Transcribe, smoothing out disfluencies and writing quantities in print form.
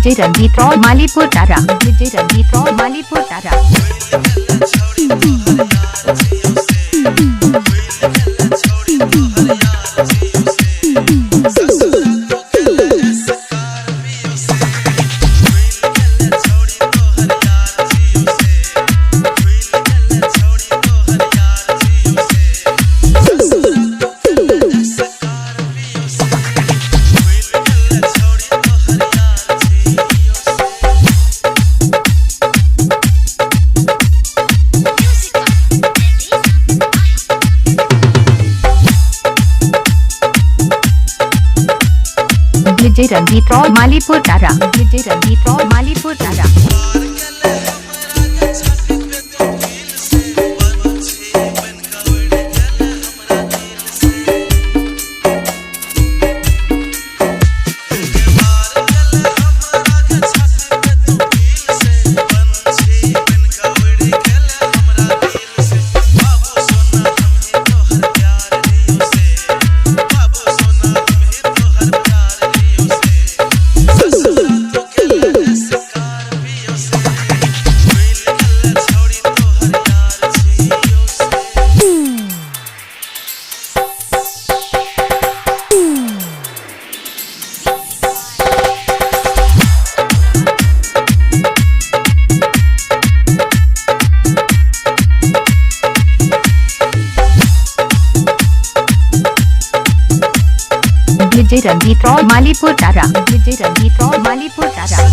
DJ Ranjit Roy Malipur Tara, DJ Ranjit Roy Malipur Tara. DJ Ranjit Roy Malipur Tara, DJ Ranjit Roy Malipur Tara. DJ Ranjit Roy Malipur Tara, DJ Ranjit Roy Malipur Tara.